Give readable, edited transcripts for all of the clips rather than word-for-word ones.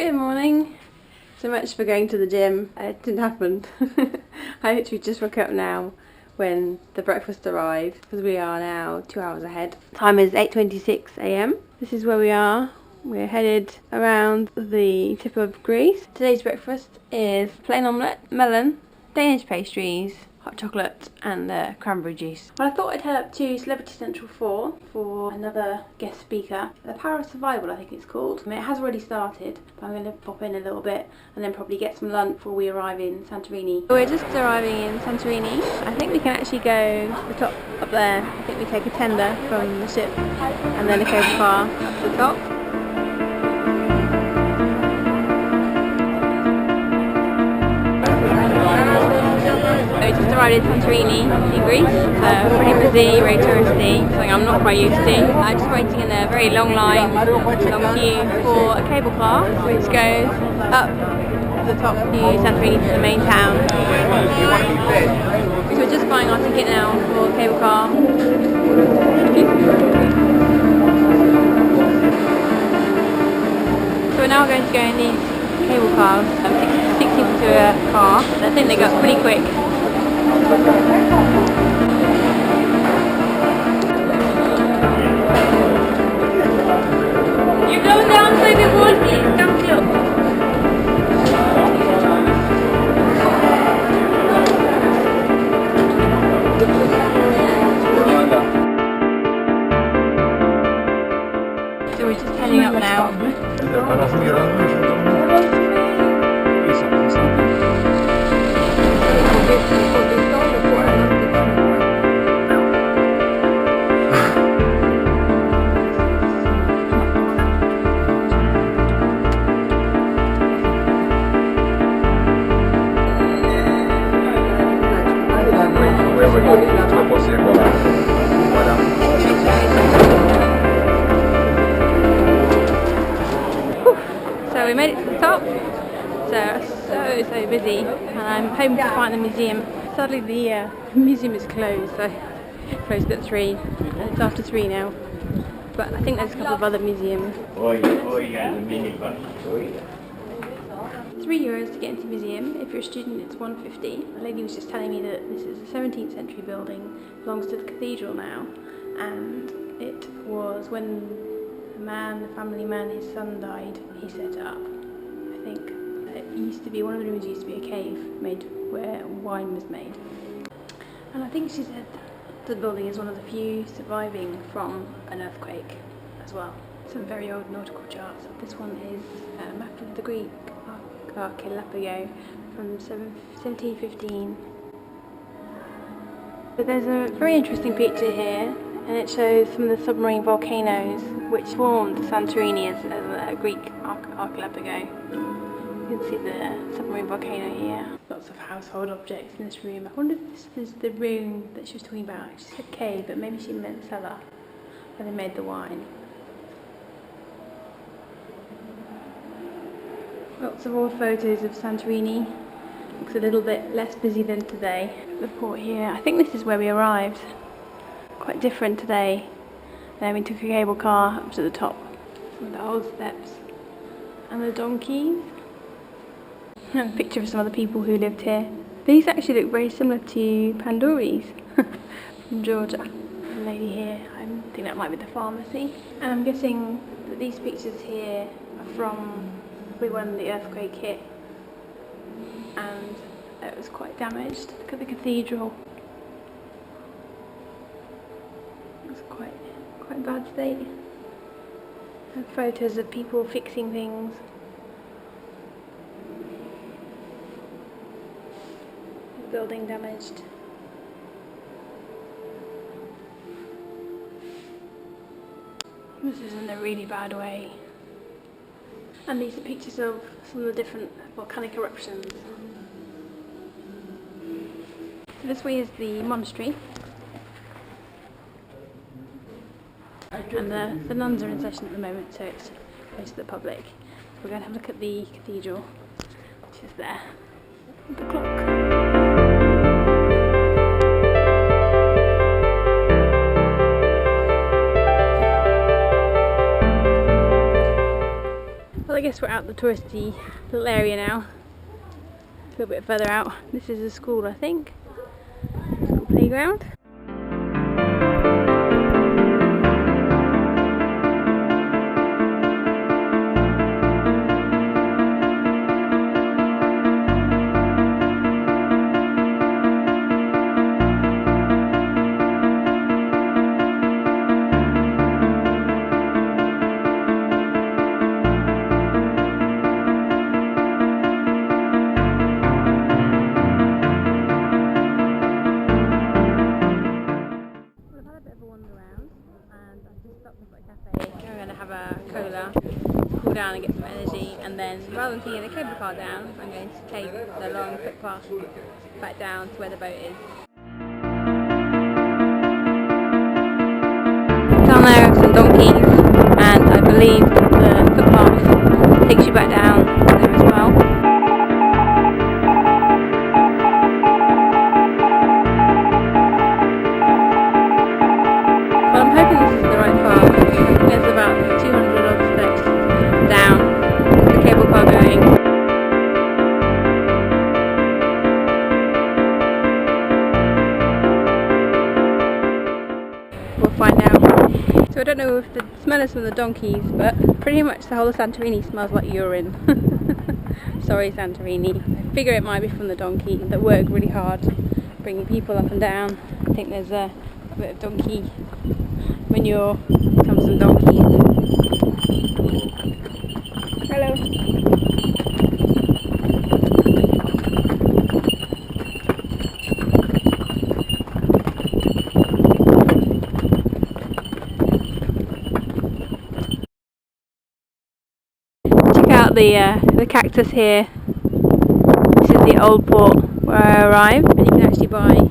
Good morning. So much for going to the gym. It didn't happen. I literally just woke up now when the breakfast arrived because we are now 2 hours ahead. Time is 8:26 a.m. This is where we are. We're headed around the tip of Greece. Today's breakfast is plain omelette, melon, Danish pastries, hot chocolate and cranberry juice. Well, I thought I'd head up to Celebrity Central 4 for another guest speaker. The Power of Survival, I think it's called. I mean, it has already started, but I'm going to pop in a little bit and then probably get some lunch before we arrive in Santorini. We're just arriving in Santorini. I think we can actually go to the top up there. I think we take a tender from the ship and then a cable car up to the top. We just arrived in Santorini in Greece. Pretty busy, very touristy, something I'm not quite used to. Just waiting in a very long line, long queue for a cable car which goes up to the top to Santorini, to the main town. So we're just buying our ticket now for the cable car. So we're now going to go in these cable cars, 6 people to a car. I think they go up pretty quick. You're going down so the water is down hill. So we're just heading up now. So we made it to the top. So busy, and I'm hoping to find the museum. Sadly the museum is closed, so closed at 3, and it's after 3 now. But I think there's a couple of other museums. €3 to get into the museum. If you're a student, it's $1.50. The lady was just telling me that this is a 17th century building, belongs to the cathedral now, and it was when the family man, his son died, he set it up. I think it used to be, one of the rooms used to be a cave made where wine was made. And I think she said the building is one of the few surviving from an earthquake as well. Some very old nautical charts. This one is a map of the Greek archipelago from 1715. But there's a very interesting picture here, and it shows some of the submarine volcanoes which formed Santorini as a Greek archipelago. You can see the submarine volcano here. Lots of household objects in this room. I wonder if this is the room that she was talking about. She said cave, but maybe she meant cellar where they made the wine. Lots of old photos of Santorini. Looks a little bit less busy than today. The port here. I think this is where we arrived. Quite different today. Then we took a cable car up to the top. Some of the old steps. And the donkeys. And a picture of some of the people who lived here. These actually look very similar to Pandori's from Georgia. The lady here, I think that might be the pharmacy. And I'm guessing that these pictures here are from when the earthquake hit. And it was quite damaged. Look at the cathedral. It's quite bad state. And photos of people fixing things. Building damaged. This is in a really bad way. And these are pictures of some of the different volcanic eruptions. So this way is the monastery. And the nuns are in session at the moment, so it's closed to the public. We're going to have a look at the cathedral, which is there. The clock. guess we're out the touristy little area now. A little bit further out. This is a school, I think. School playground. We're going to have a cola, cool down and get some energy, and then rather than taking the cable car down, I'm going to take the long footpath back down to where the boat is. Down there are some donkeys, and I believe the footpath takes you back down there as well. Well, I'm hoping this is the right path. I think there's about 200 odd steps down the cable car going. We'll find out. So I don't know if the smell is from the donkeys, but pretty much the whole of Santorini smells like urine. Sorry Santorini. I figure it might be from the donkey that work really hard bringing people up and down. I think there's a bit of donkey manure. Comes some donkeys. Hello. Check out the cactus here. This is the old port where I arrived, and you can actually buy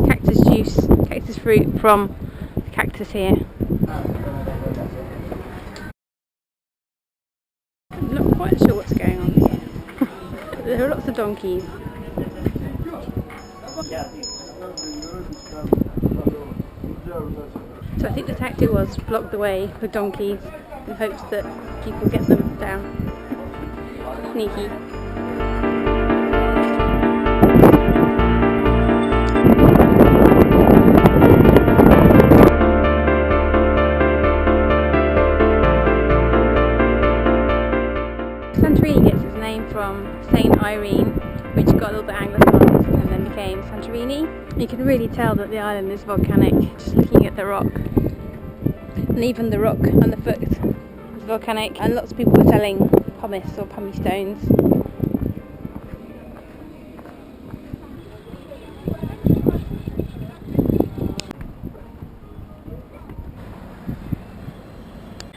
cactus juice, cactus fruit from the cactus here. I'm not quite sure what's going on here. There are lots of donkeys. So I think the tactic was block the way with donkeys in hopes that people get them down. Sneaky. Santorini gets its name from Saint Irene, which got a little bit anglicised and then became Santorini. You can really tell that the island is volcanic just looking at the rock. And even the rock underfoot is volcanic, and lots of people were selling pumice or pumice stones.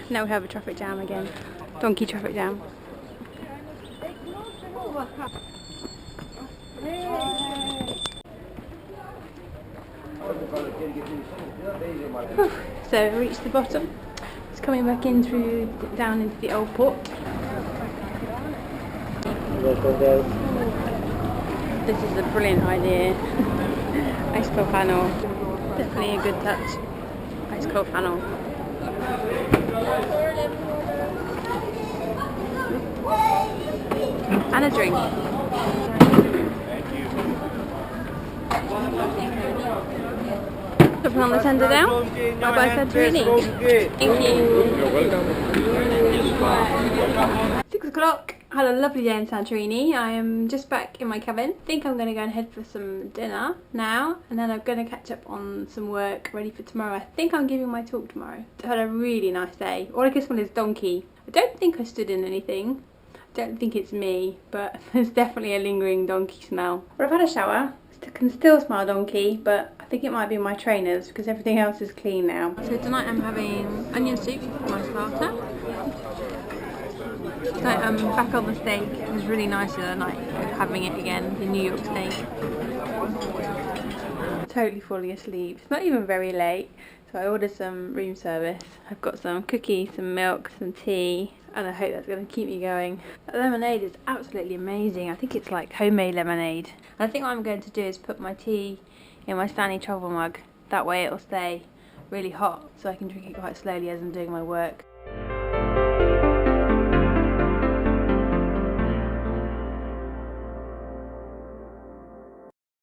Now we have a traffic jam again. Donkey traffic jam. So we reached the bottom. It's coming back in through down into the old port. This is a brilliant idea. Ice cold panel. Definitely a good touch. Ice cold panel. And a drink. Put on the tender down. Bye bye Santorini. Thank you. You're welcome. 6 o'clock. Had a lovely day in Santorini. I am just back in my cabin. I think I'm going to go and head for some dinner now, and then I'm going to catch up on some work ready for tomorrow. I think I'm giving my talk tomorrow. I had a really nice day. All I can smell is donkey. I don't think I stood in anything. I don't think it's me, but there's definitely a lingering donkey smell. But I've had a shower. I can still smell donkey, but I think it might be my trainers because everything else is clean now. So tonight I'm having onion soup for my starter. So I'm back on the steak. It was really nice the other night having it again, the New York steak. Totally falling asleep. It's not even very late, so I ordered some room service. I've got some cookies, some milk, some tea, and I hope that's going to keep me going. That lemonade is absolutely amazing. I think it's like homemade lemonade. And I think what I'm going to do is put my tea in my Stanley travel mug. That way it'll stay really hot, so I can drink it quite slowly as I'm doing my work.